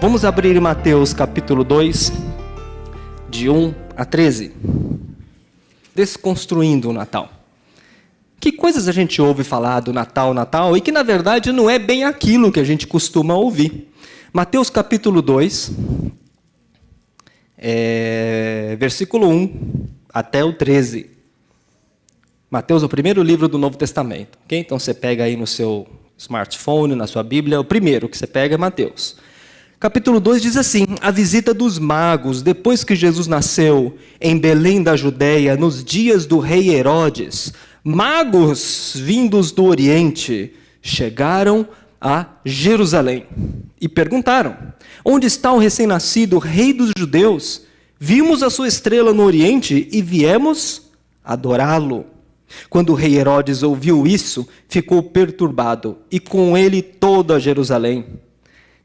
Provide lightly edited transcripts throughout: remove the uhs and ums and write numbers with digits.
Vamos abrir em Mateus capítulo 2, de 1 a 13. Desconstruindo o Natal. Que coisas a gente ouve falar do Natal, e que na verdade não é bem aquilo que a gente costuma ouvir. Mateus capítulo 2, versículo 1 até o 13. Mateus é o primeiro livro do Novo Testamento. Okay? Então você pega aí no seu smartphone, na sua Bíblia, o primeiro que você pega é Mateus. Capítulo 2 diz assim: a visita dos magos, depois que Jesus nasceu em Belém da Judéia, nos dias do rei Herodes, magos vindos do Oriente chegaram a Jerusalém e perguntaram: onde está o recém-nascido rei dos judeus? Vimos a sua estrela no Oriente e viemos adorá-lo. Quando o rei Herodes ouviu isso, ficou perturbado, e com ele toda Jerusalém.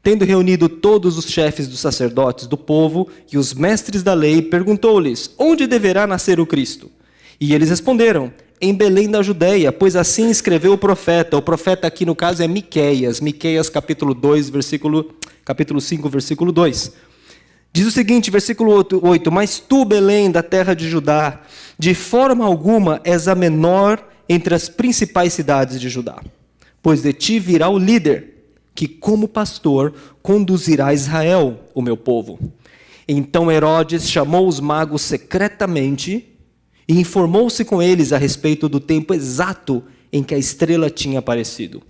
Tendo reunido todos os chefes dos sacerdotes do povo e os mestres da lei, perguntou-lhes: onde deverá nascer o Cristo? E eles responderam: em Belém da Judéia, pois assim escreveu o profeta. O profeta aqui no caso é Miqueias. Miqueias capítulo 5, versículo 2. Diz o seguinte, versículo 8: mas tu, Belém, da terra de Judá, de forma alguma és a menor entre as principais cidades de Judá, pois de ti virá o líder, que como pastor conduzirá Israel, o meu povo. Então Herodes chamou os magos secretamente e informou-se com eles a respeito do tempo exato em que a estrela tinha aparecido.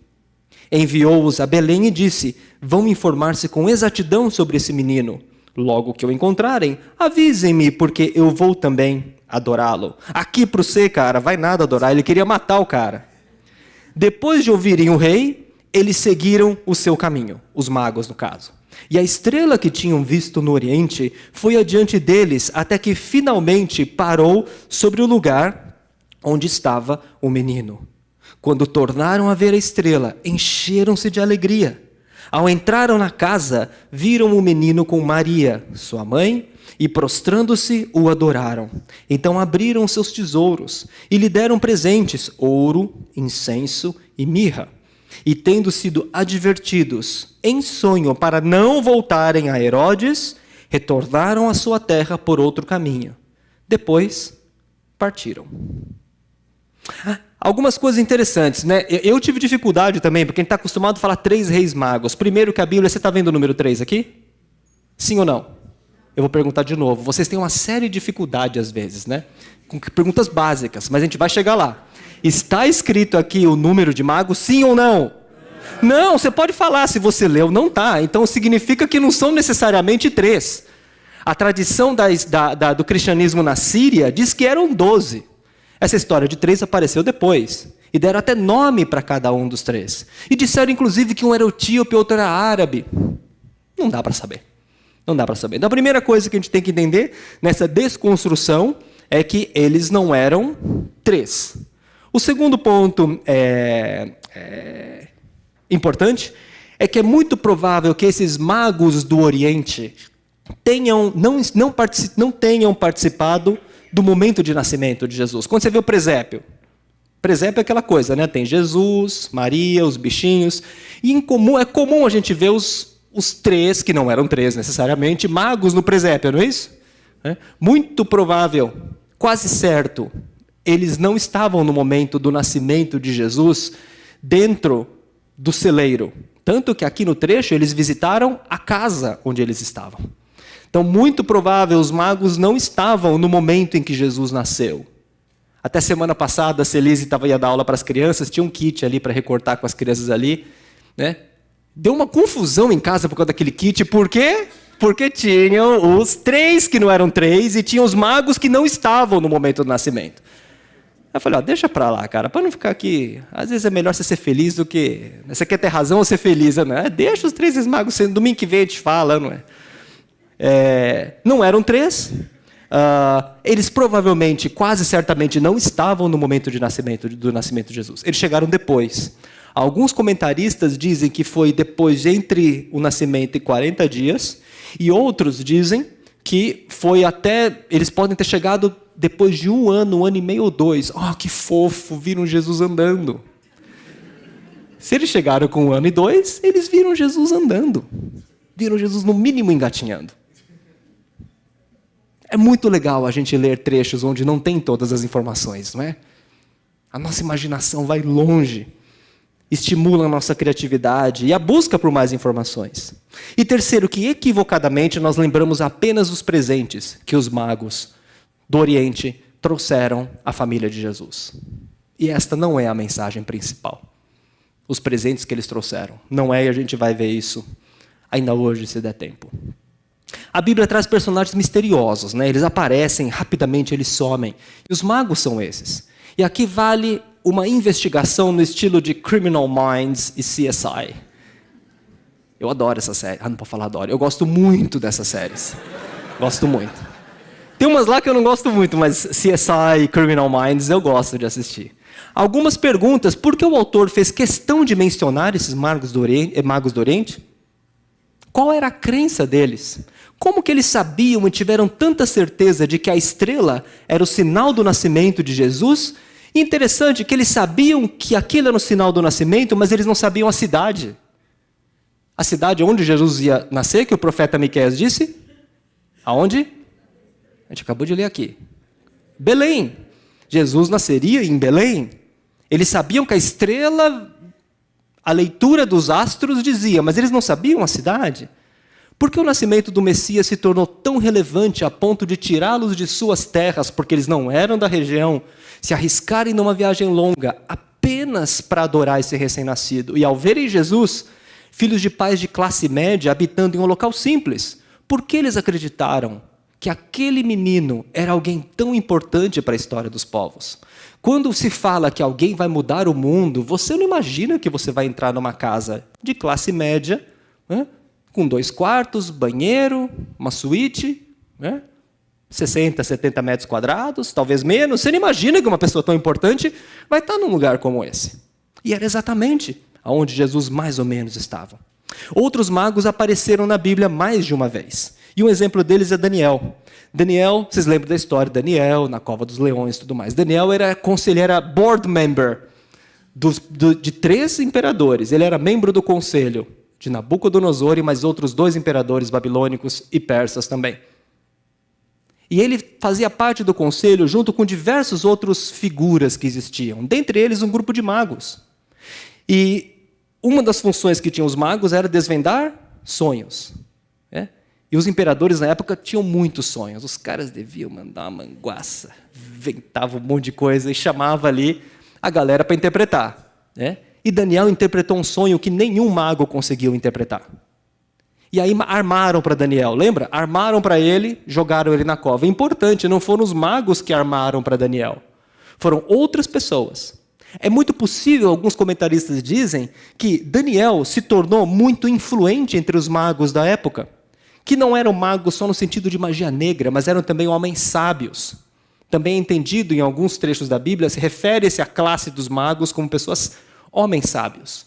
Enviou-os a Belém e disse: vão informar-se com exatidão sobre esse menino. Logo que o encontrarem, avisem-me, porque eu vou também adorá-lo. Aqui para você, cara, vai nada adorar, ele queria matar o cara. Depois de ouvirem o rei, eles seguiram o seu caminho, os magos no caso. E a estrela que tinham visto no Oriente foi adiante deles, até que finalmente parou sobre o lugar onde estava o menino. Quando tornaram a ver a estrela, encheram-se de alegria. Ao entraram na casa, viram o menino com Maria, sua mãe, e prostrando-se, o adoraram. Então abriram seus tesouros e lhe deram presentes: ouro, incenso e mirra. E tendo sido advertidos em sonho para não voltarem a Herodes, retornaram à sua terra por outro caminho. Depois partiram. Algumas coisas interessantes, né? Eu tive dificuldade também, porque a gente está acostumado a falar 3 reis magos. Primeiro que a Bíblia, você está vendo o número 3 aqui? Sim ou não? Eu vou perguntar de novo. Vocês têm uma série de dificuldades às vezes, né? Com perguntas básicas, mas a gente vai chegar lá. Está escrito aqui o número de magos, sim ou não? Não, você pode falar, se você leu, não está. Então significa que não são necessariamente 3. A tradição do cristianismo na Síria diz que eram 12. Essa história de 3 apareceu depois. E deram até nome para cada um dos 3. E disseram inclusive que um era etíope e outro era árabe. Não dá para saber. Não dá para saber. Então a primeira coisa que a gente tem que entender nessa desconstrução é que eles não eram 3. O segundo ponto importante é que é muito provável que esses magos do Oriente não tenham participado do momento de nascimento de Jesus. Quando você vê o presépio é aquela coisa, né? Tem Jesus, Maria, os bichinhos. E é comum a gente ver os 3, que não eram 3 necessariamente, magos no presépio, não é isso? Muito provável, quase certo, eles não estavam no momento do nascimento de Jesus dentro do celeiro. Tanto que aqui no trecho eles visitaram a casa onde eles estavam. Então, muito provável, os magos não estavam no momento em que Jesus nasceu. Até semana passada, a Celise ia dar aula para as crianças, tinha um kit ali para recortar com as crianças ali, né? Deu uma confusão em casa por causa daquele kit. Por quê? Porque tinham os 3 que não eram 3 e tinham os magos que não estavam no momento do nascimento. Eu falei, deixa para lá, cara, para não ficar aqui. Às vezes é melhor você ser feliz do que... Você quer ter razão ou ser feliz, não é? Deixa os 3 magos sendo. Domingo que vem a gente fala, não é? Não eram 3. Eles provavelmente, quase certamente, não estavam no momento do nascimento de Jesus. Eles chegaram depois. Alguns comentaristas dizem que foi depois entre o nascimento e 40 dias, e outros dizem que foi até... Eles podem ter chegado depois de 1 ano e meio ou 2. Que fofo, viram Jesus andando. Se eles chegaram com 1 ano e 2, eles viram Jesus andando. viram Jesus no mínimo engatinhando. É muito legal a gente ler trechos onde não tem todas as informações, não é? A nossa imaginação vai longe, estimula a nossa criatividade e a busca por mais informações. E terceiro, que equivocadamente nós lembramos apenas os presentes que os magos do Oriente trouxeram à família de Jesus. E esta não é a mensagem principal. Os presentes que eles trouxeram. Não é, e a gente vai ver isso ainda hoje, se der tempo. A Bíblia traz personagens misteriosos, né? Eles aparecem, rapidamente eles somem. E os magos são esses. E aqui vale uma investigação no estilo de Criminal Minds e CSI. Eu adoro essa série. Não pode falar adoro. Eu gosto muito dessas séries. Gosto muito. Tem umas lá que eu não gosto muito, mas CSI e Criminal Minds eu gosto de assistir. Algumas perguntas, por que o autor fez questão de mencionar esses magos do Oriente? Qual era a crença deles? Como que eles sabiam e tiveram tanta certeza de que a estrela era o sinal do nascimento de Jesus? E interessante que eles sabiam que aquilo era o sinal do nascimento, mas eles não sabiam a cidade. A cidade onde Jesus ia nascer, que o profeta Miqueias disse? Aonde? A gente acabou de ler aqui. Belém. Jesus nasceria em Belém. Eles sabiam que a estrela, a leitura dos astros dizia, mas eles não sabiam a cidade. Por que o nascimento do Messias se tornou tão relevante a ponto de tirá-los de suas terras, porque eles não eram da região, se arriscarem numa viagem longa apenas para adorar esse recém-nascido? E ao verem Jesus, filhos de pais de classe média, habitando em um local simples, por que eles acreditaram que aquele menino era alguém tão importante para a história dos povos? Quando se fala que alguém vai mudar o mundo, você não imagina que você vai entrar numa casa de classe média, né, com 2 quartos, banheiro, uma suíte, né, 60, 70 metros quadrados, talvez menos. Você não imagina que uma pessoa tão importante vai estar num lugar como esse. E era exatamente onde Jesus mais ou menos estava. Outros magos apareceram na Bíblia mais de uma vez. E um exemplo deles é Daniel. Daniel, vocês lembram da história de Daniel, na cova dos leões e tudo mais. Daniel era conselheiro, era board member de 3 imperadores. Ele era membro do conselho de Nabucodonosor e mais outros 2 imperadores babilônicos e persas também. E ele fazia parte do conselho junto com diversas outras figuras que existiam. Dentre eles, um grupo de magos. E uma das funções que tinham os magos era desvendar sonhos. E os imperadores na época tinham muitos sonhos. Os caras deviam mandar uma manguaça, inventavam um monte de coisa e chamava ali a galera para interpretar. E Daniel interpretou um sonho que nenhum mago conseguiu interpretar. E aí armaram para Daniel, lembra? Armaram para ele, jogaram ele na cova. É importante, não foram os magos que armaram para Daniel. Foram outras pessoas. É muito possível, alguns comentaristas dizem, que Daniel se tornou muito influente entre os magos da época, que não eram magos só no sentido de magia negra, mas eram também homens sábios. Também é entendido em alguns trechos da Bíblia, se refere-se à classe dos magos como pessoas, homens sábios.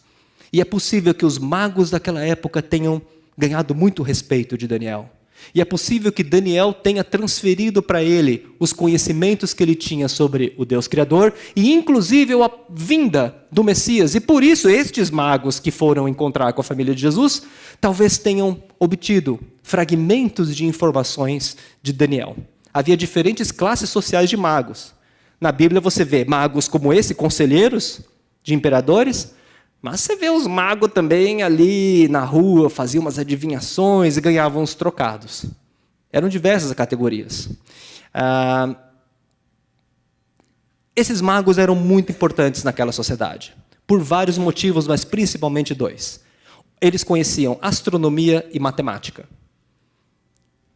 E é possível que os magos daquela época tenham ganhado muito respeito de Daniel. E é possível que Daniel tenha transferido para ele os conhecimentos que ele tinha sobre o Deus Criador e, inclusive, a vinda do Messias. E por isso, estes magos que foram encontrar com a família de Jesus, talvez tenham obtido fragmentos de informações de Daniel. Havia diferentes classes sociais de magos. Na Bíblia você vê magos como esse, conselheiros de imperadores, mas você vê os magos também ali na rua, faziam umas adivinhações e ganhavam uns trocados. Eram diversas categorias. Esses magos eram muito importantes naquela sociedade, por vários motivos, mas principalmente 2. Eles conheciam astronomia e matemática.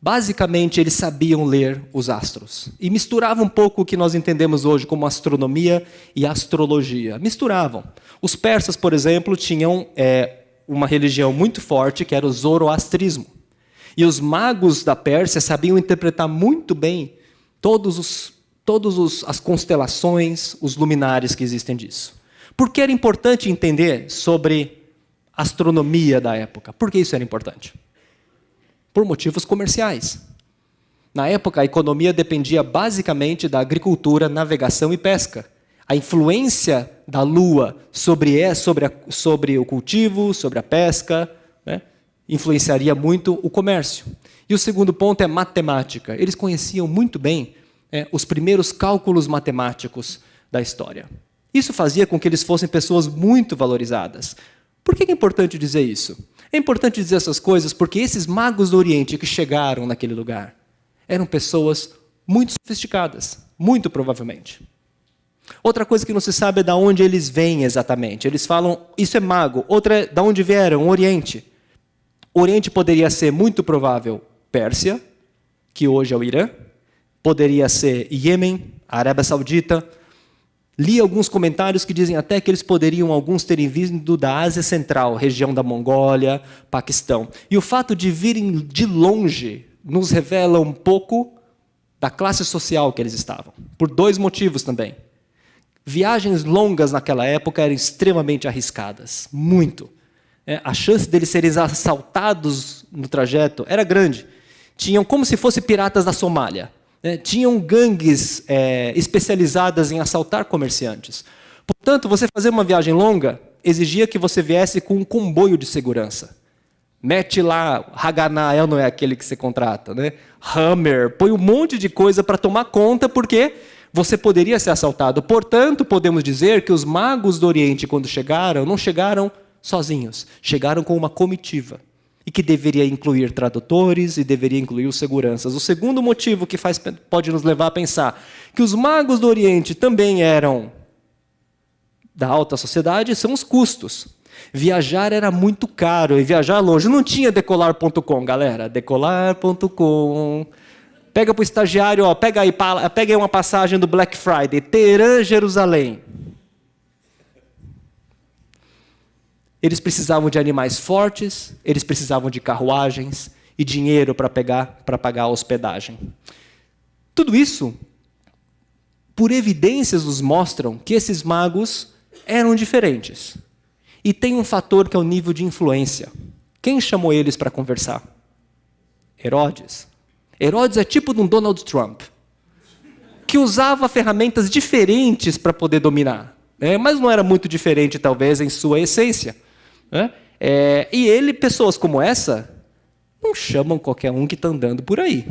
Basicamente, eles sabiam ler os astros. E misturavam um pouco o que nós entendemos hoje como astronomia e astrologia. Misturavam. Os persas, por exemplo, tinham uma religião muito forte, que era o zoroastrismo. E os magos da Pérsia sabiam interpretar muito bem todas as constelações, os luminares que existem disso. Por que era importante entender sobre astronomia da época? Por que isso era importante? Por motivos comerciais. Na época, a economia dependia basicamente da agricultura, navegação e pesca. A influência da lua sobre o cultivo, sobre a pesca, influenciaria muito o comércio. E o segundo ponto é matemática. Eles conheciam muito bem os primeiros cálculos matemáticos da história. Isso fazia com que eles fossem pessoas muito valorizadas. Por que é importante dizer isso? É importante dizer essas coisas porque esses magos do Oriente que chegaram naquele lugar eram pessoas muito sofisticadas, muito provavelmente. Outra coisa que não se sabe é de onde eles vêm exatamente. Eles falam, isso é mago. Outra é de onde vieram, Oriente. Oriente poderia ser, muito provável, Pérsia, que hoje é o Irã. Poderia ser Iêmen, Arábia Saudita. Li alguns comentários que dizem até que eles poderiam, alguns terem vindo da Ásia Central, região da Mongólia, Paquistão. E o fato de virem de longe nos revela um pouco da classe social que eles estavam. Por dois motivos também. Viagens longas naquela época eram extremamente arriscadas, muito. A chance deles serem assaltados no trajeto era grande. Tinham como se fossem piratas da Somália. Tinham gangues especializadas em assaltar comerciantes. Portanto, você fazer uma viagem longa exigia que você viesse com um comboio de segurança. Mete lá, Haganah, não é aquele que você contrata, né? Hammer, põe um monte de coisa para tomar conta, porque você poderia ser assaltado. Portanto, podemos dizer que os magos do Oriente, quando chegaram, não chegaram sozinhos, chegaram com uma comitiva. E que deveria incluir tradutores e deveria incluir os seguranças. O segundo motivo que pode nos levar a pensar que os magos do Oriente também eram da alta sociedade são os custos. Viajar era muito caro e viajar longe. Não tinha decolar.com, galera. Decolar.com. Pega para o estagiário, ó, pega aí uma passagem do Black Friday, Teherã, Jerusalém. Eles precisavam de animais fortes, eles precisavam de carruagens e dinheiro para pagar a hospedagem. Tudo isso, por evidências, nos mostram que esses magos eram diferentes. E tem um fator que é o nível de influência. Quem chamou eles para conversar? Herodes. Herodes é tipo de um Donald Trump, que usava ferramentas diferentes para poder dominar, mas não era muito diferente, talvez, em sua essência. E ele, pessoas como essa, não chamam qualquer um que está andando por aí.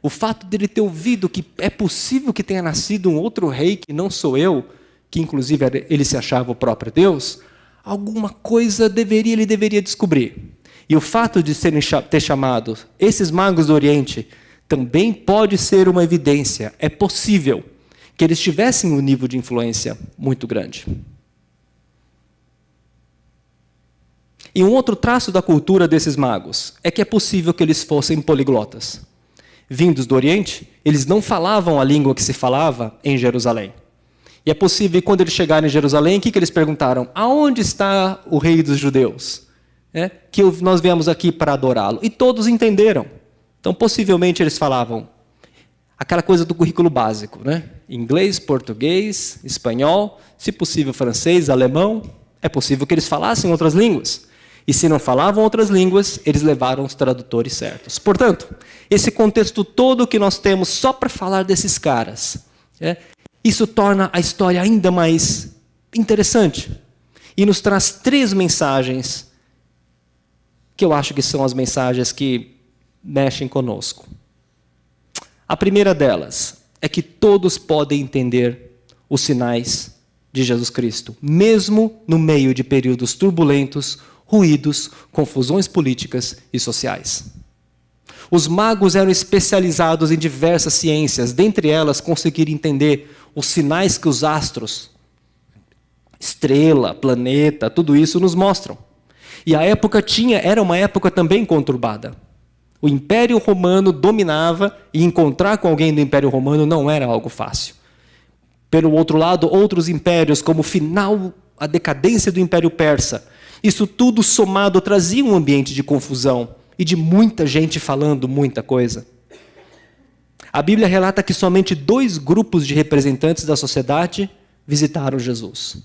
O fato dele ter ouvido que é possível que tenha nascido um outro rei que não sou eu, que inclusive ele se achava o próprio Deus, alguma coisa ele deveria descobrir. E o fato de ter chamado esses magos do Oriente também pode ser uma evidência. É possível que eles tivessem um nível de influência muito grande. E um outro traço da cultura desses magos é que é possível que eles fossem poliglotas. Vindos do Oriente, eles não falavam a língua que se falava em Jerusalém. E é possível que quando eles chegaram em Jerusalém, o que eles perguntaram? Aonde está o rei dos judeus? Que nós viemos aqui para adorá-lo. E todos entenderam. Então, possivelmente, eles falavam aquela coisa do currículo básico, Inglês, português, espanhol, se possível francês, alemão. É possível que eles falassem outras línguas. E se não falavam outras línguas, eles levaram os tradutores certos. Portanto, esse contexto todo que nós temos só para falar desses caras, isso torna a história ainda mais interessante. E nos traz 3 mensagens que eu acho que são as mensagens que mexem conosco. A primeira delas é que todos podem entender os sinais de Jesus Cristo, mesmo no meio de períodos turbulentos, ruídos, confusões políticas e sociais. Os magos eram especializados em diversas ciências, dentre elas conseguir entender os sinais que os astros, estrela, planeta, tudo isso nos mostram. E a época era uma época também conturbada. O Império Romano dominava e encontrar com alguém do Império Romano não era algo fácil. Pelo outro lado, outros impérios, como a decadência do Império Persa, isso tudo somado trazia um ambiente de confusão e de muita gente falando muita coisa. A Bíblia relata que somente 2 grupos de representantes da sociedade visitaram Jesus.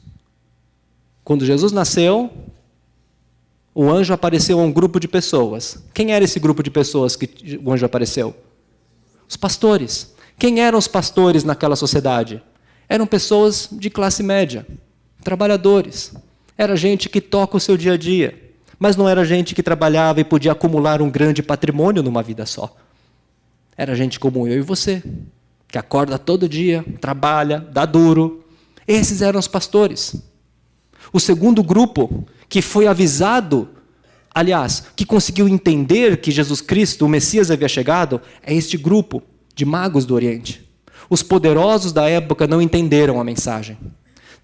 Quando Jesus nasceu, o anjo apareceu a um grupo de pessoas. Quem era esse grupo de pessoas que o anjo apareceu? Os pastores. Quem eram os pastores naquela sociedade? Eram pessoas de classe média, trabalhadores. Era gente que toca o seu dia a dia. Mas não era gente que trabalhava e podia acumular um grande patrimônio numa vida só. Era gente como eu e você, que acorda todo dia, trabalha, dá duro. Esses eram os pastores. O segundo grupo, que foi avisado, aliás, que conseguiu entender que Jesus Cristo, o Messias, havia chegado, é este grupo de magos do Oriente. Os poderosos da época não entenderam a mensagem.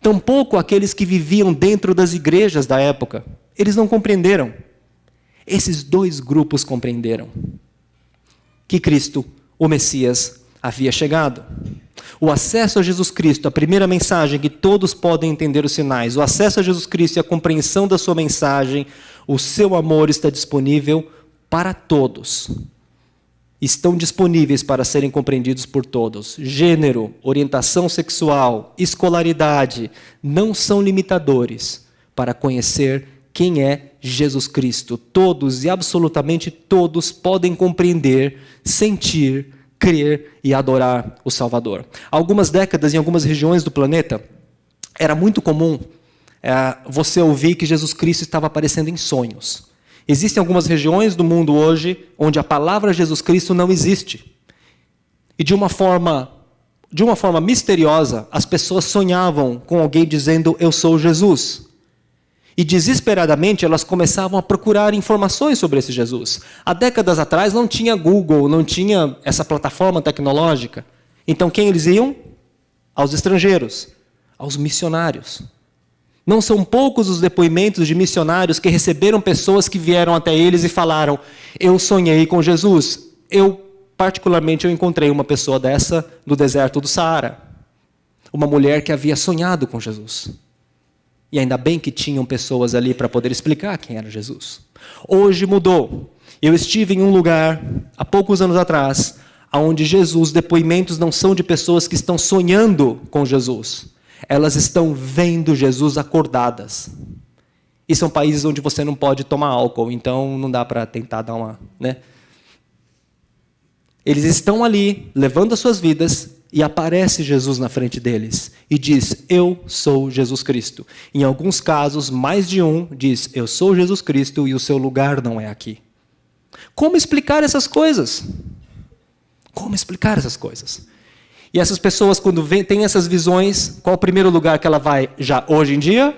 Tampouco aqueles que viviam dentro das igrejas da época. Eles não compreenderam. Esses dois grupos compreenderam que Cristo, o Messias, havia chegado. O acesso a Jesus Cristo, a primeira mensagem que todos podem entender os sinais, o acesso a Jesus Cristo e a compreensão da sua mensagem, o seu amor está disponível para todos. Estão disponíveis para serem compreendidos por todos. Gênero, orientação sexual, escolaridade, não são limitadores para conhecer quem é Jesus Cristo. Todos e absolutamente todos podem compreender, sentir, crer e adorar o Salvador. Há algumas décadas, em algumas regiões do planeta, era muito comum você ouvir que Jesus Cristo estava aparecendo em sonhos. Existem algumas regiões do mundo hoje onde a palavra Jesus Cristo não existe. E de uma forma misteriosa, as pessoas sonhavam com alguém dizendo, eu sou Jesus. E desesperadamente elas começavam a procurar informações sobre esse Jesus. Há décadas atrás não tinha Google, não tinha essa plataforma tecnológica. Então quem eles iam? Aos estrangeiros, aos missionários. Não são poucos os depoimentos de missionários que receberam pessoas que vieram até eles e falaram, eu sonhei com Jesus. Particularmente, eu encontrei uma pessoa dessa no deserto do Saara. Uma mulher que havia sonhado com Jesus. E ainda bem que tinham pessoas ali para poder explicar quem era Jesus. Hoje mudou. Eu estive em um lugar, há poucos anos atrás, onde depoimentos não são de pessoas que estão sonhando com Jesus. Elas estão vendo Jesus acordadas. E são países onde você não pode tomar álcool, então não dá para tentar dar uma... né? Eles estão ali, levando as suas vidas, e aparece Jesus na frente deles. E diz, eu sou Jesus Cristo. Em alguns casos, mais de um diz, eu sou Jesus Cristo e o seu lugar não é aqui. Como explicar essas coisas? Como explicar essas coisas? E essas pessoas, quando têm essas visões, qual o primeiro lugar que ela vai já hoje em dia?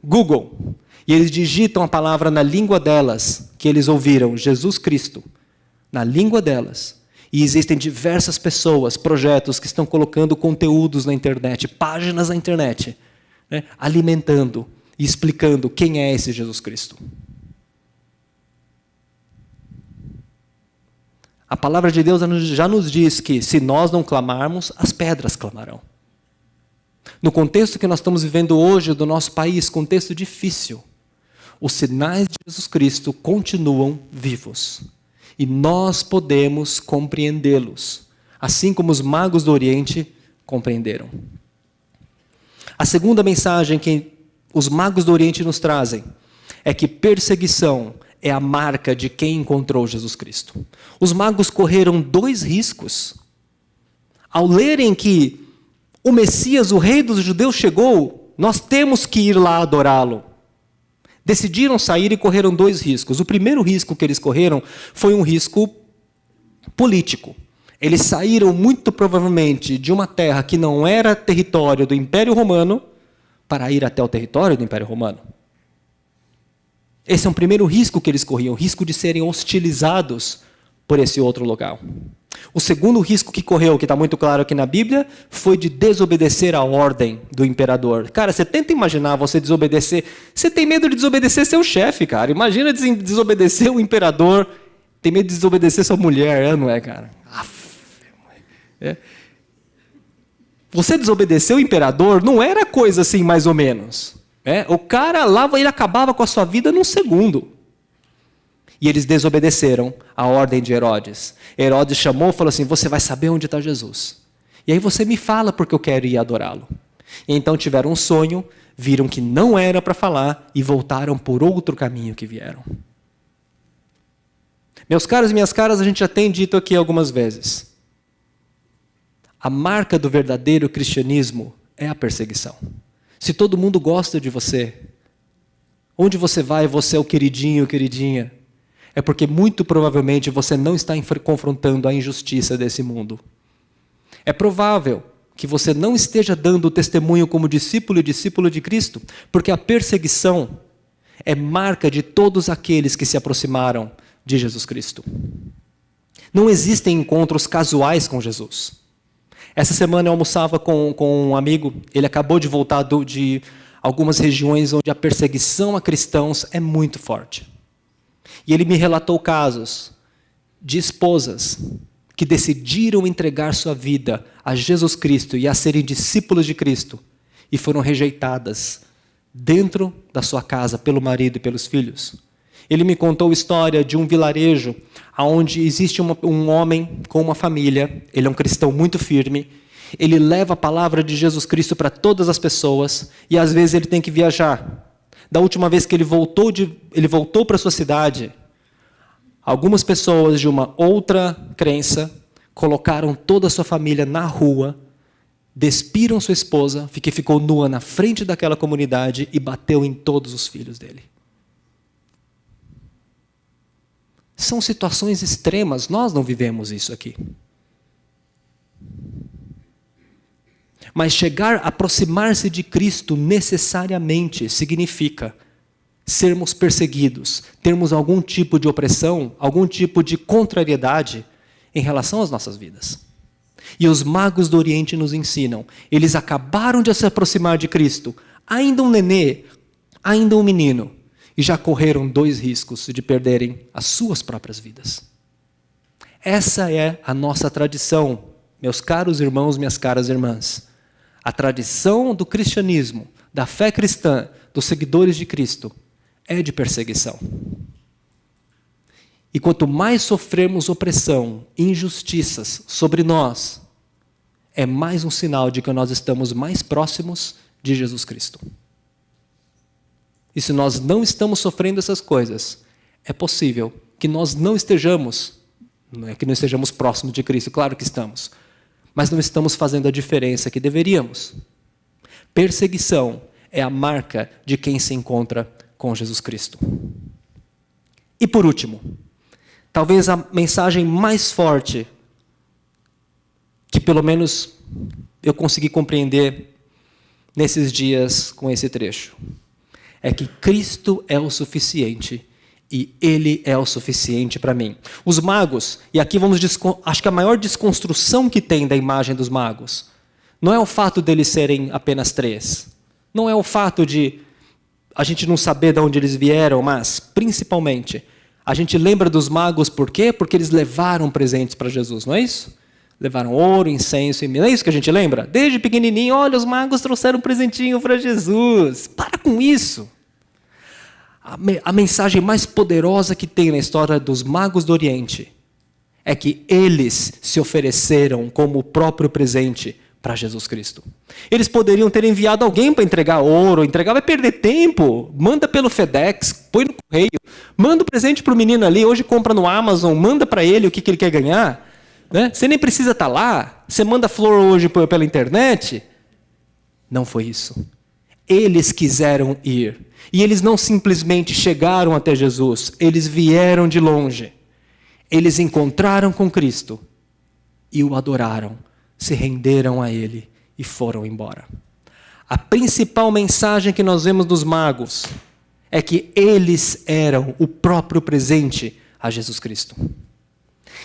Google. E eles digitam a palavra na língua delas, que eles ouviram, Jesus Cristo, na língua delas. E existem diversas pessoas, projetos que estão colocando conteúdos na internet, páginas na internet, né, alimentando e explicando quem é esse Jesus Cristo. A palavra de Deus já nos diz que, se nós não clamarmos, as pedras clamarão. No contexto que nós estamos vivendo hoje do nosso país, contexto difícil, os sinais de Jesus Cristo continuam vivos. E nós podemos compreendê-los, assim como os magos do Oriente compreenderam. A segunda mensagem que os magos do Oriente nos trazem é que perseguição é a marca de quem encontrou Jesus Cristo. Os magos correram dois riscos. Ao lerem que o Messias, o rei dos judeus, chegou, nós temos que ir lá adorá-lo. Decidiram sair e correram dois riscos. O primeiro risco que eles correram foi um risco político. Eles saíram muito provavelmente de uma terra que não era território do Império Romano para ir até o território do Império Romano. Esse é o primeiro risco que eles corriam, o risco de serem hostilizados por esse outro lugar. O segundo risco que correu, que está muito claro aqui na Bíblia, foi de desobedecer a ordem do imperador. Cara, você tenta imaginar você desobedecer, você tem medo de desobedecer seu chefe, cara. Imagina desobedecer o imperador, tem medo de desobedecer sua mulher, não é, cara? É. Você desobedecer o imperador não era coisa assim, mais ou menos. O cara lá, ele acabava com a sua vida num segundo. E eles desobedeceram a ordem de Herodes. Herodes chamou e falou assim, você vai saber onde está Jesus. E aí você me fala porque eu quero ir adorá-lo. E então tiveram um sonho, viram que não era para falar e voltaram por outro caminho que vieram. Meus caros e minhas caras, a gente já tem dito aqui algumas vezes. A marca do verdadeiro cristianismo é a perseguição. Se todo mundo gosta de você, Onde você vai, você é o queridinho, queridinha. É porque muito provavelmente você não está confrontando a injustiça desse mundo. É provável que você não esteja dando o testemunho como discípulo e discípulo de Cristo, porque a perseguição é marca de todos aqueles que se aproximaram de Jesus Cristo. Não existem encontros casuais com Jesus. Essa semana eu almoçava com um amigo, ele acabou de voltar de algumas regiões onde a perseguição a cristãos é muito forte. E ele me relatou casos de esposas que decidiram entregar sua vida a Jesus Cristo e a serem discípulos de Cristo e foram rejeitadas dentro da sua casa pelo marido e pelos filhos. Ele me contou a história de um vilarejo onde existe um homem com uma família, ele é um cristão muito firme, ele leva a palavra de Jesus Cristo para todas as pessoas e às vezes ele tem que viajar. Da última vez que ele voltou para sua cidade, algumas pessoas de uma outra crença colocaram toda a sua família na rua, despiram sua esposa, que ficou nua na frente daquela comunidade e bateu em todos os filhos dele. São situações extremas, nós não vivemos isso aqui. Mas aproximar-se de Cristo necessariamente significa sermos perseguidos, termos algum tipo de opressão, algum tipo de contrariedade em relação às nossas vidas. E os magos do Oriente nos ensinam, eles acabaram de se aproximar de Cristo, ainda um nenê, ainda um menino, e já correram 2 riscos de perderem as suas próprias vidas. Essa é a nossa tradição, meus caros irmãos, minhas caras irmãs. A tradição do cristianismo, da fé cristã, dos seguidores de Cristo, é de perseguição. E quanto mais sofremos opressão, injustiças sobre nós, é mais um sinal de que nós estamos mais próximos de Jesus Cristo. E se nós não estamos sofrendo essas coisas, é possível que nós não estejamos, não é que não estejamos próximos de Cristo, claro que estamos, mas não estamos fazendo a diferença que deveríamos. Perseguição é a marca de quem se encontra com Jesus Cristo. E por último, talvez a mensagem mais forte que pelo menos eu consegui compreender nesses dias com esse trecho, é que Cristo é o suficiente e Ele é o suficiente para mim. Os magos, e aqui acho que a maior desconstrução que tem da imagem dos magos, não é o fato deles serem apenas 3, não é o fato de a gente não saber de onde eles vieram, mas, principalmente, a gente lembra dos magos por quê? Porque eles levaram presentes para Jesus, não é isso? Levaram ouro, incenso e mel. Não é isso que a gente lembra? Desde pequenininho, olha, os magos trouxeram um presentinho para Jesus. Para com isso. A mensagem mais poderosa que tem na história dos magos do Oriente é que eles se ofereceram como o próprio presente para Jesus Cristo. Eles poderiam ter enviado alguém para entregar ouro, vai perder tempo, manda pelo FedEx, põe no correio, manda o presente para o menino ali, hoje compra no Amazon, manda para ele o que ele quer ganhar. Né? Você nem precisa estar lá, você manda flor hoje pela internet. Não foi isso. Eles quiseram ir. E eles não simplesmente chegaram até Jesus, eles vieram de longe. Eles encontraram com Cristo e o adoraram, se renderam a Ele e foram embora. A principal mensagem que nós vemos dos magos é que eles eram o próprio presente a Jesus Cristo.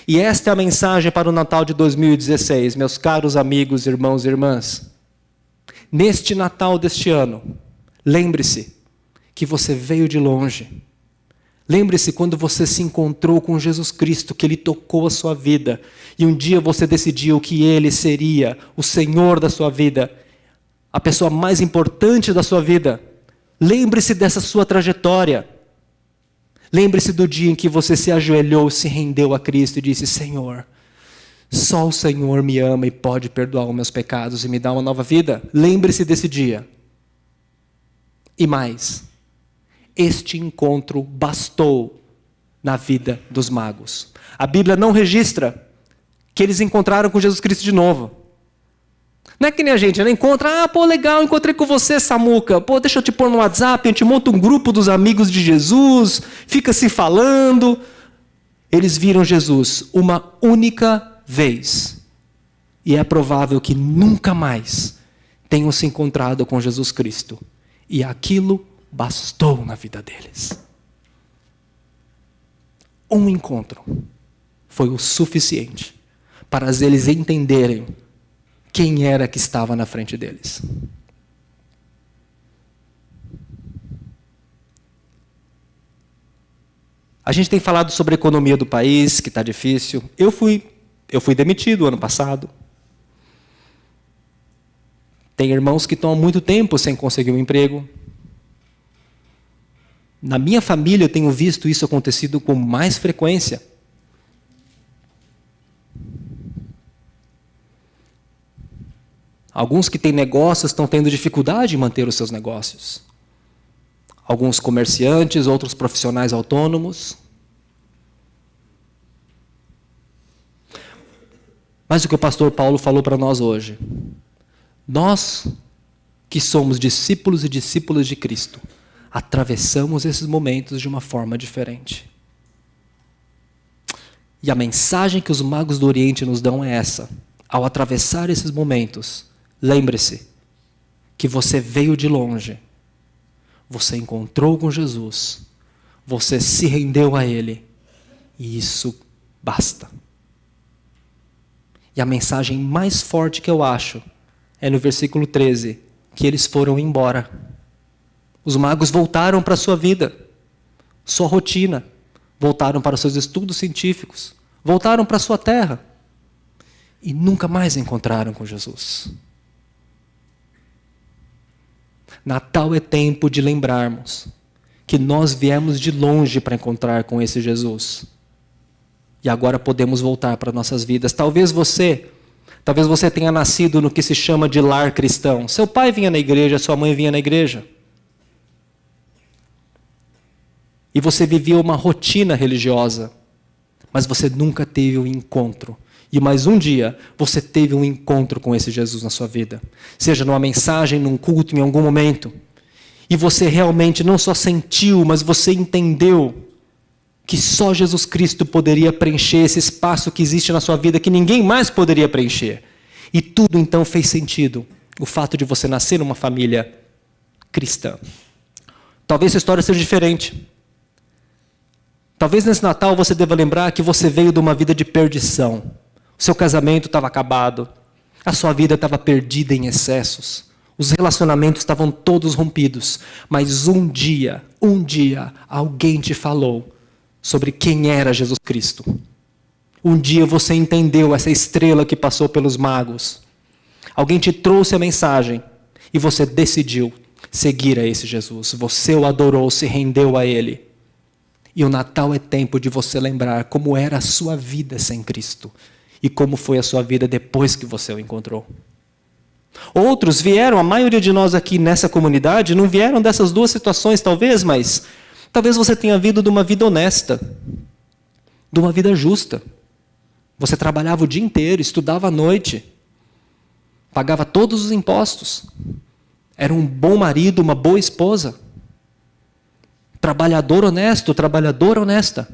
E esta é a mensagem para o Natal de 2016, meus caros amigos, irmãos e irmãs. Neste Natal deste ano, lembre-se que você veio de longe. Lembre-se quando você se encontrou com Jesus Cristo, que Ele tocou a sua vida, e um dia você decidiu que Ele seria o Senhor da sua vida, a pessoa mais importante da sua vida. Lembre-se dessa sua trajetória. Lembre-se do dia em que você se ajoelhou, se rendeu a Cristo e disse: Senhor, só o Senhor me ama e pode perdoar os meus pecados e me dar uma nova vida. Lembre-se desse dia. E mais, este encontro bastou na vida dos magos. A Bíblia não registra que eles encontraram com Jesus Cristo de novo. Não é que nem a gente, né? Encontra, pô, legal, encontrei com você, Samuca. Pô, deixa eu te pôr no WhatsApp, a gente monta um grupo dos amigos de Jesus, fica se falando. Eles viram Jesus uma única vez. E é provável que nunca mais tenham se encontrado com Jesus Cristo. E aquilo bastou na vida deles. Um encontro foi o suficiente para eles entenderem quem era que estava na frente deles. A gente tem falado sobre a economia do país, que está difícil. Eu fui demitido ano passado. Tem irmãos que estão há muito tempo sem conseguir um emprego. Na minha família eu tenho visto isso acontecido com mais frequência. Alguns que têm negócios estão tendo dificuldade em manter os seus negócios. Alguns comerciantes, outros profissionais autônomos. Mas o que o pastor Paulo falou para nós hoje, nós que somos discípulos e discípulas de Cristo, atravessamos esses momentos de uma forma diferente. E a mensagem que os magos do Oriente nos dão é essa: ao atravessar esses momentos, lembre-se que você veio de longe, você encontrou com Jesus, você se rendeu a Ele, e isso basta. E a mensagem mais forte que eu acho é no versículo 13, que eles foram embora. Os magos voltaram para a sua vida, sua rotina, voltaram para os seus estudos científicos, voltaram para a sua terra e nunca mais encontraram com Jesus. Natal é tempo de lembrarmos que nós viemos de longe para encontrar com esse Jesus. E agora podemos voltar para nossas vidas. Talvez você tenha nascido no que se chama de lar cristão. Seu pai vinha na igreja, sua mãe vinha na igreja. E você vivia uma rotina religiosa, mas você nunca teve um encontro. E mais um dia, você teve um encontro com esse Jesus na sua vida. Seja numa mensagem, num culto, em algum momento. E você realmente não só sentiu, mas você entendeu que só Jesus Cristo poderia preencher esse espaço que existe na sua vida, que ninguém mais poderia preencher. E tudo então fez sentido. O fato de você nascer numa família cristã. Talvez sua história seja diferente. Talvez nesse Natal você deva lembrar que você veio de uma vida de perdição. O seu casamento estava acabado. A sua vida estava perdida em excessos. Os relacionamentos estavam todos rompidos. Mas um dia, alguém te falou sobre quem era Jesus Cristo. Um dia você entendeu essa estrela que passou pelos magos. Alguém te trouxe a mensagem e você decidiu seguir a esse Jesus. Você o adorou, se rendeu a Ele. E o Natal é tempo de você lembrar como era a sua vida sem Cristo e como foi a sua vida depois que você o encontrou. Outros vieram, a maioria de nós aqui nessa comunidade, não vieram dessas duas situações talvez, mas talvez você tenha vindo de uma vida honesta, de uma vida justa. Você trabalhava o dia inteiro, estudava à noite, pagava todos os impostos, era um bom marido, uma boa esposa, trabalhador honesto, trabalhadora honesta.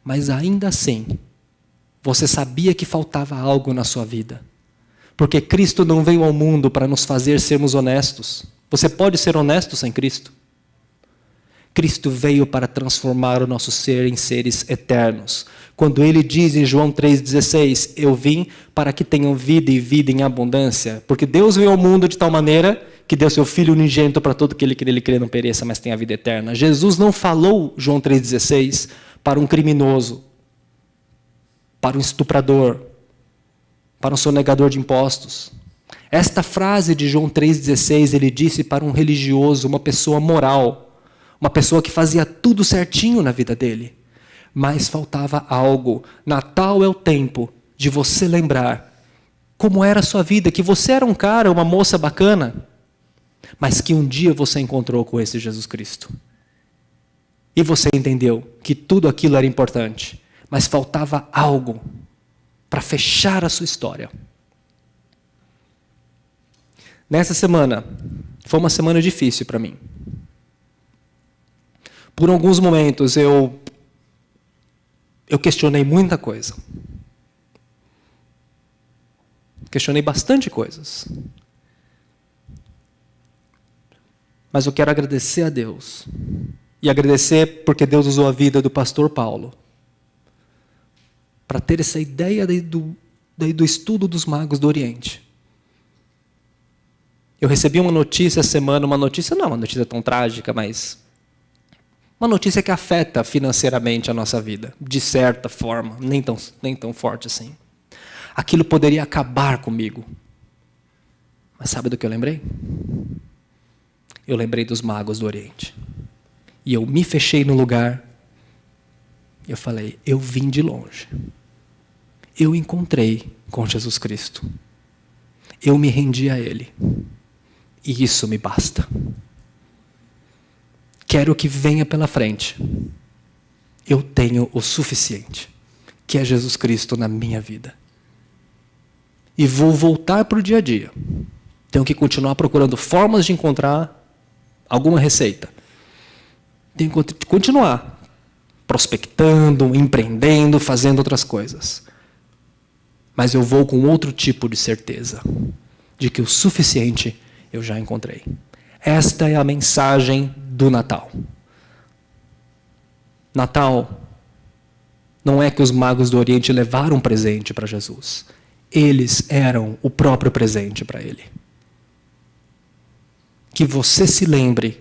Mas ainda assim, você sabia que faltava algo na sua vida. Porque Cristo não veio ao mundo para nos fazer sermos honestos. Você pode ser honesto sem Cristo? Cristo veio para transformar o nosso ser em seres eternos. Quando Ele diz em João 3,16, eu vim para que tenham vida e vida em abundância. Porque Deus veio ao mundo de tal maneira que deu seu Filho unigênito para todo aquele que nele crê não pereça, mas tenha vida eterna. Jesus não falou, João 3,16, para um criminoso, para um estuprador, para um sonegador de impostos. Esta frase de João 3,16, ele disse para um religioso, uma pessoa moral, uma pessoa que fazia tudo certinho na vida dele. Mas faltava algo. Natal é o tempo de você lembrar como era a sua vida, que você era um cara, uma moça bacana, mas que um dia você encontrou com esse Jesus Cristo. E você entendeu que tudo aquilo era importante, mas faltava algo para fechar a sua história. Nessa semana, foi uma semana difícil para mim. Por alguns momentos eu questionei muita coisa. Questionei bastante coisas. Mas eu quero agradecer a Deus. E agradecer porque Deus usou a vida do pastor Paulo para ter essa ideia do estudo dos magos do Oriente. Eu recebi uma notícia essa semana, uma notícia tão trágica, mas uma notícia que afeta financeiramente a nossa vida, de certa forma, nem tão forte assim. Aquilo poderia acabar comigo. Mas sabe do que eu lembrei? Eu lembrei dos magos do Oriente. E eu me fechei no lugar. Eu falei, eu vim de longe. Eu encontrei com Jesus Cristo. Eu me rendi a Ele. E isso me basta. Quero que venha pela frente. Eu tenho o suficiente, que é Jesus Cristo na minha vida. E vou voltar para o dia a dia. Tenho que continuar procurando formas de encontrar alguma receita. Tenho que continuar prospectando, empreendendo, fazendo outras coisas. Mas eu vou com outro tipo de certeza, de que o suficiente eu já encontrei. Esta é a mensagem do Natal. Natal não é que os magos do Oriente levaram um presente para Jesus. Eles eram o próprio presente para Ele. Que você se lembre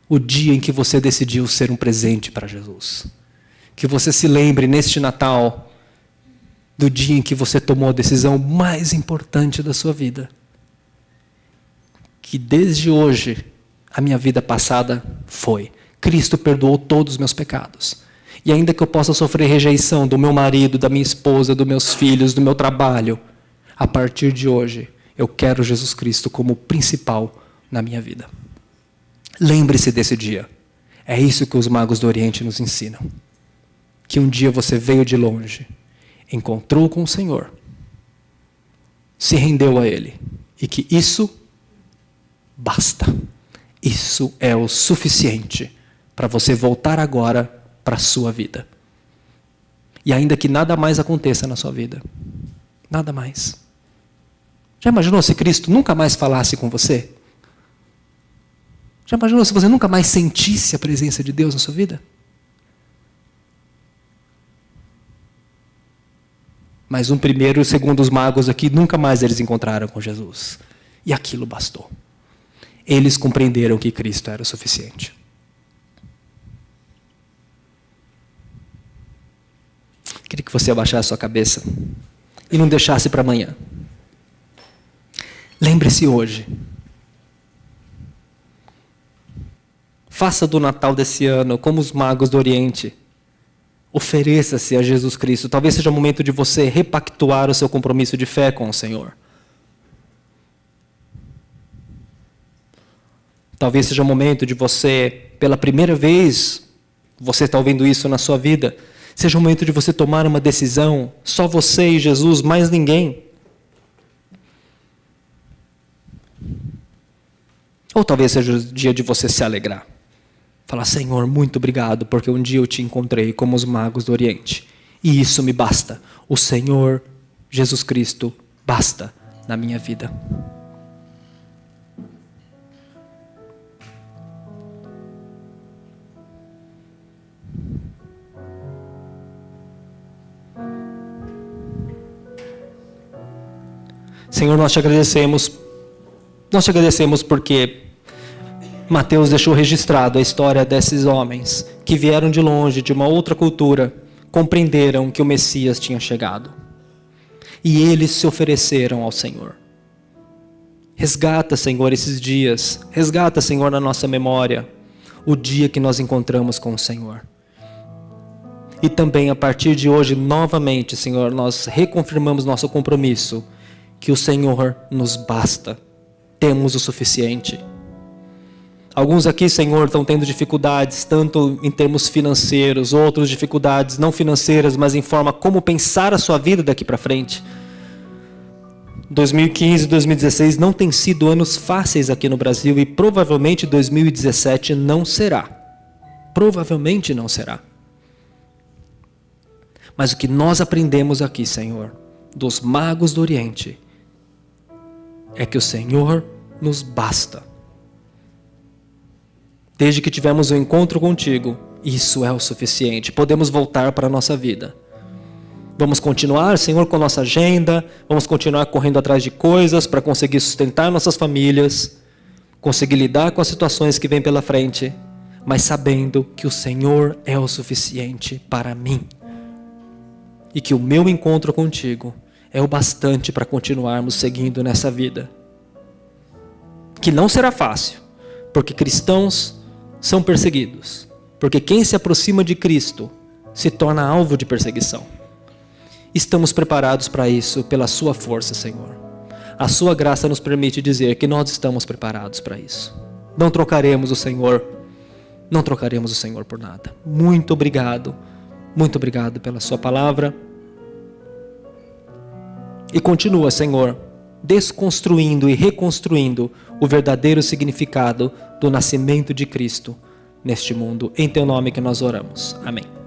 o dia em que você decidiu ser um presente para Jesus. Que você se lembre neste Natal do dia em que você tomou a decisão mais importante da sua vida. Que desde hoje, a minha vida passada foi. Cristo perdoou todos os meus pecados. E ainda que eu possa sofrer rejeição do meu marido, da minha esposa, dos meus filhos, do meu trabalho, a partir de hoje, eu quero Jesus Cristo como principal na minha vida. Lembre-se desse dia. É isso que os magos do Oriente nos ensinam. Que um dia você veio de longe, encontrou com o Senhor, se rendeu a Ele, e que isso basta. Isso é o suficiente para você voltar agora para a sua vida. E ainda que nada mais aconteça na sua vida. Nada mais. Já imaginou se Cristo nunca mais falasse com você? Já imaginou se você nunca mais sentisse a presença de Deus na sua vida? Mas primeiro e segundo os magos aqui, nunca mais eles encontraram com Jesus. E aquilo bastou. Eles compreenderam que Cristo era o suficiente. Queria que você abaixasse a sua cabeça e não deixasse para amanhã. Lembre-se hoje. Faça do Natal desse ano como os magos do Oriente. Ofereça-se a Jesus Cristo. Talvez seja o momento de você repactuar o seu compromisso de fé com o Senhor. Talvez seja o momento de você, pela primeira vez, você está ouvindo isso na sua vida, seja o momento de você tomar uma decisão, só você e Jesus, mais ninguém. Ou talvez seja o dia de você se alegrar. Falar, Senhor, muito obrigado, porque um dia eu te encontrei como os magos do Oriente. E isso me basta. O Senhor, Jesus Cristo, basta na minha vida. Senhor, nós te agradecemos porque Mateus deixou registrado a história desses homens que vieram de longe, de uma outra cultura, compreenderam que o Messias tinha chegado. E eles se ofereceram ao Senhor. Resgata, Senhor, esses dias. Resgata, Senhor, na nossa memória, o dia que nós encontramos com o Senhor. E também, a partir de hoje, novamente, Senhor, nós reconfirmamos nosso compromisso, que o Senhor nos basta. Temos o suficiente. Alguns aqui, Senhor, estão tendo dificuldades, tanto em termos financeiros, outros dificuldades não financeiras, mas em forma como pensar a sua vida daqui para frente. 2015 e 2016 não têm sido anos fáceis aqui no Brasil e provavelmente 2017 não será. Provavelmente não será. Mas o que nós aprendemos aqui, Senhor, dos magos do Oriente, é que o Senhor nos basta. Desde que tivemos um encontro contigo, isso é o suficiente. Podemos voltar para a nossa vida. Vamos continuar, Senhor, com a nossa agenda, vamos continuar correndo atrás de coisas para conseguir sustentar nossas famílias, conseguir lidar com as situações que vêm pela frente, mas sabendo que o Senhor é o suficiente para mim. E que o meu encontro contigo é o bastante para continuarmos seguindo nessa vida. Que não será fácil, porque cristãos são perseguidos. Porque quem se aproxima de Cristo se torna alvo de perseguição. Estamos preparados para isso pela sua força, Senhor. A sua graça nos permite dizer que nós estamos preparados para isso. Não trocaremos o Senhor por nada. Muito obrigado pela sua palavra. E continua, Senhor, desconstruindo e reconstruindo o verdadeiro significado do nascimento de Cristo neste mundo. Em teu nome que nós oramos. Amém.